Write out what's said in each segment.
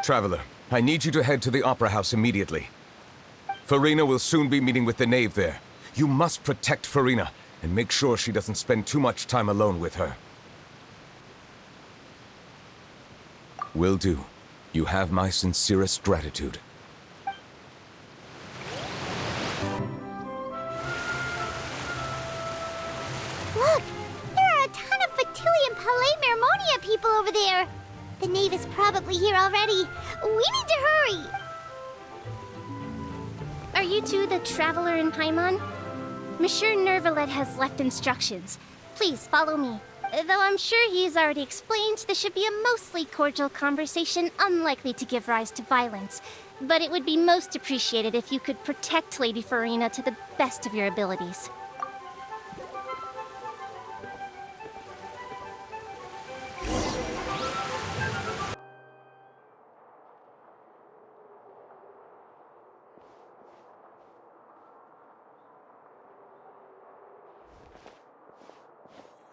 Traveler, I need you to head to the Opera House immediately. Farina will soon be meeting with the knave there. You must protect Farina, and make sure she doesn't spend too much time alone with her. Will do. You have my sincerest gratitude. Look! There are a ton of Fatui Palais Mermonia people over there! The knave is probably here already. We need to hurry! Are you two the Traveler in Paimon? Monsieur Nervalet has left instructions. Please follow me. Though I'm sure he's already explained, this should be a mostly cordial conversation, unlikely to give rise to violence. But it would be most appreciated if you could protect Lady Farina to the best of your abilities.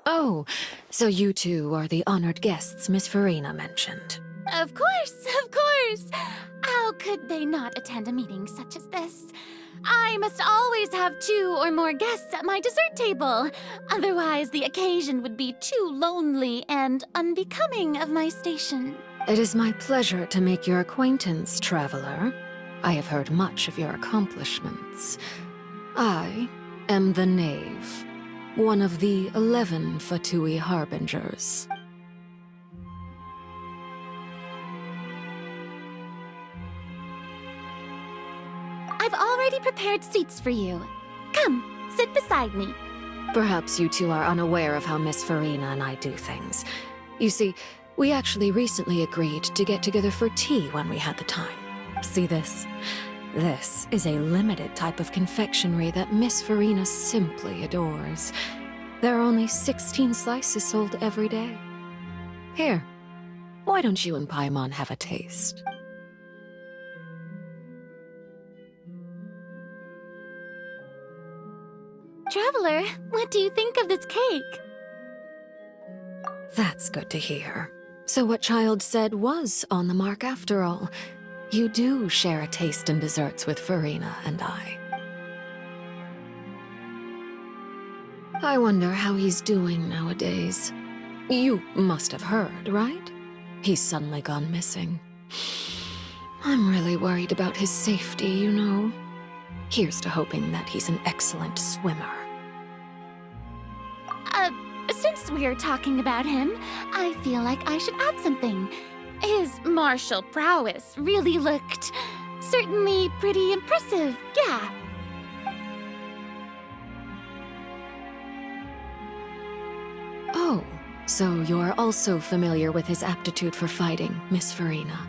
Oh, so you two are the honored guests Miss Farina mentioned. Of course, of course! How could they not attend a meeting such as this? I must always have 2 or more guests at my dessert table. Otherwise, the occasion would be too lonely and unbecoming of my station. It is my pleasure to make your acquaintance, Traveler. I have heard much of your accomplishments. I am the Knave, one of the 11 Fatui Harbingers. I've already prepared seats for you. Come, sit beside me. Perhaps you two are unaware of how Miss Farina and I do things. You see, we actually recently agreed to get together for tea when we had the time. See this? This is a limited type of confectionery that Miss Farina simply adores. There are only 16 slices sold every day. Here, why don't you and Paimon have a taste? Traveler, what do you think of this cake? That's good to hear. So what Child said was on the mark after all. You do share a taste in desserts with Farina and I. I wonder how he's doing nowadays. You must have heard, right? He's suddenly gone missing. I'm really worried about his safety, you know. Here's to hoping that he's an excellent swimmer. Since we're talking about him, I feel like I should add something. His martial prowess really looked certainly pretty impressive, yeah. Oh, so you're also familiar with his aptitude for fighting, Miss Farina.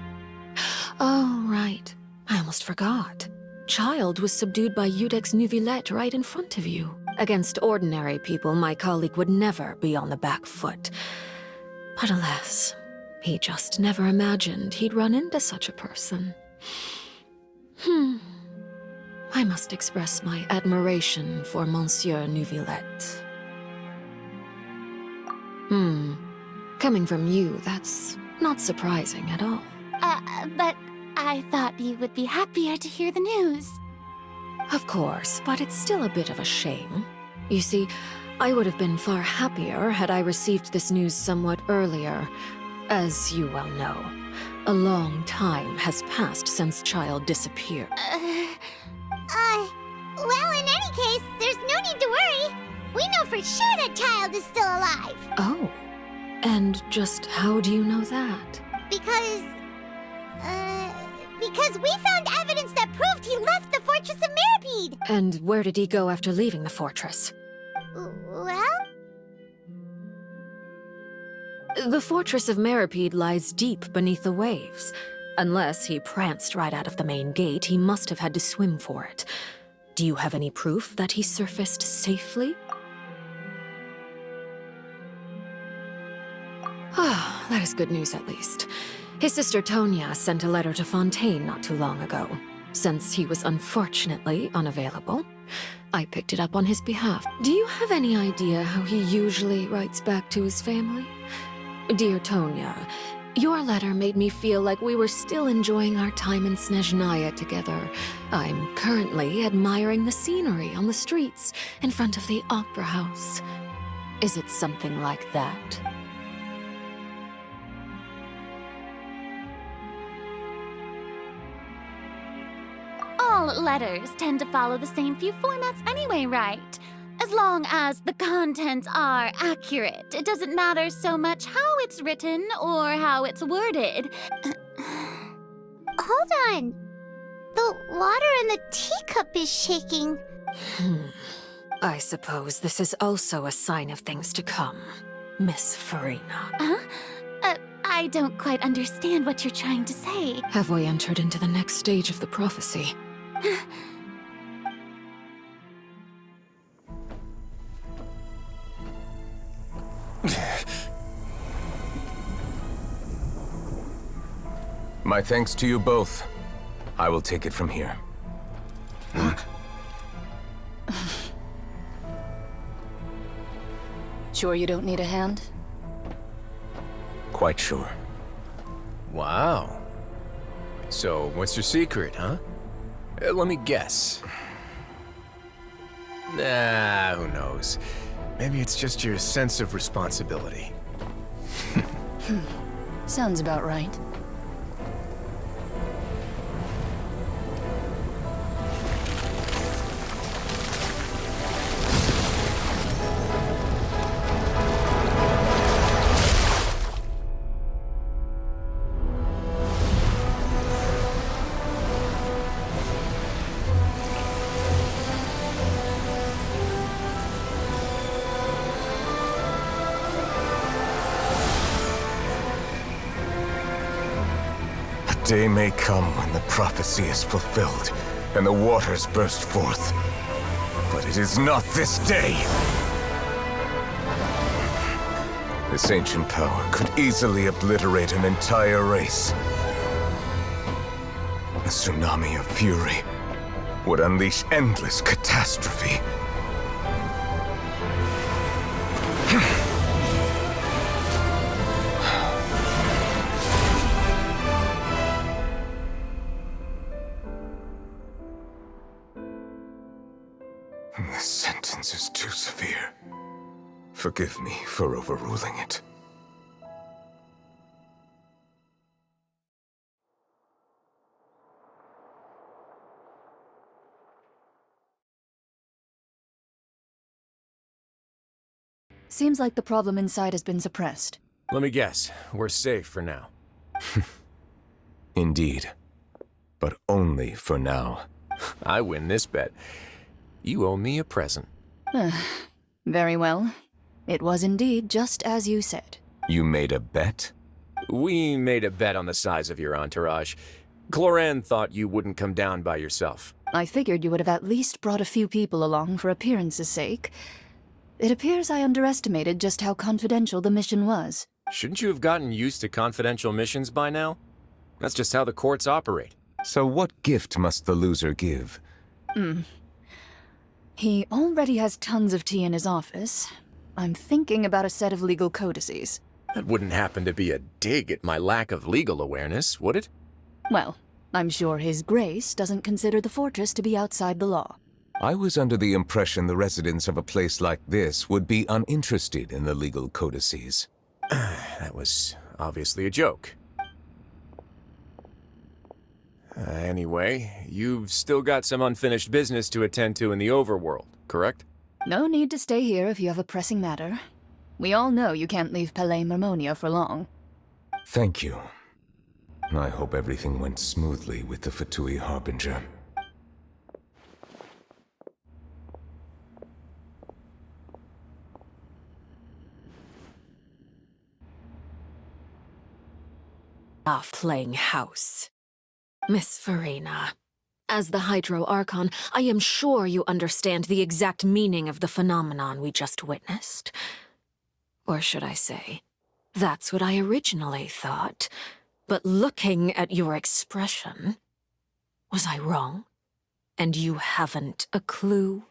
Oh, right. I almost forgot. Child was subdued by Udex Neuvillette right in front of you. Against ordinary people, my colleague would never be on the back foot. But alas, he just never imagined he'd run into such a person. I must express my admiration for Monsieur Neuvillette. Coming from you, that's not surprising at all. But I thought you would be happier to hear the news. Of course, but it's still a bit of a shame. You see, I would have been far happier had I received this news somewhat earlier. As you well know, a long time has passed since Child disappeared. Well, in any case, there's no need to worry. We know for sure that Child is still alive. Oh, and just how do you know that? Because we found evidence that proved he left the Fortress of Mirapede. And where did he go after leaving the fortress? Well? The Fortress of Mirapede lies deep beneath the waves. Unless he pranced right out of the main gate, he must have had to swim for it. Do you have any proof that he surfaced safely? Ah, that is good news at least. His sister Tonya sent a letter to Fontaine not too long ago. Since he was unfortunately unavailable, I picked it up on his behalf. Do you have any idea how he usually writes back to his family? Dear Tonya, Your letter made me feel like we were still enjoying our time in Snezhnaya together. I'm currently admiring the scenery on the streets in front of the Opera House. Is it something like that? All letters tend to follow the same few formats anyway, right? As long as the contents are accurate, it doesn't matter so much how it's written or how it's worded. Hold on. The water in the teacup is shaking. I suppose this is also a sign of things to come, Miss Farina. I don't quite understand what you're trying to say. Have we entered into the next stage of the prophecy? My thanks to you both. I will take it from here. Sure you don't need a hand? Quite sure. Wow. So, what's your secret, huh? Let me guess. Nah, who knows? Maybe it's just your sense of responsibility. Sounds about right. A day may come when the prophecy is fulfilled, and the waters burst forth. But it is not this day! This ancient power could easily obliterate an entire race. A tsunami of fury would unleash endless catastrophe. This sentence is too severe. Forgive me for overruling it. Seems like the problem inside has been suppressed. Let me guess, we're safe for now. Indeed. But only for now. I win this bet. You owe me a present. Very well. It was indeed just as you said. You made a bet? We made a bet on the size of your entourage. Cloran thought you wouldn't come down by yourself. I figured you would have at least brought a few people along for appearance's sake. It appears I underestimated just how confidential the mission was. Shouldn't you have gotten used to confidential missions by now? That's just how the courts operate. So what gift must the loser give? He already has tons of tea in his office. I'm thinking about a set of legal codices. That wouldn't happen to be a dig at my lack of legal awareness, would it? Well, I'm sure His Grace doesn't consider the fortress to be outside the law. I was under the impression the residents of a place like this would be uninterested in the legal codices. That was obviously a joke. Anyway, you've still got some unfinished business to attend to in the overworld, correct? No need to stay here if you have a pressing matter. We all know you can't leave Palais Mermonia for long. Thank you. I hope everything went smoothly with the Fatui Harbinger. Playing house. Miss Farina, as the Hydro Archon, I am sure you understand the exact meaning of the phenomenon we just witnessed. Or should I say, that's what I originally thought. But looking at your expression, was I wrong? And you haven't a clue?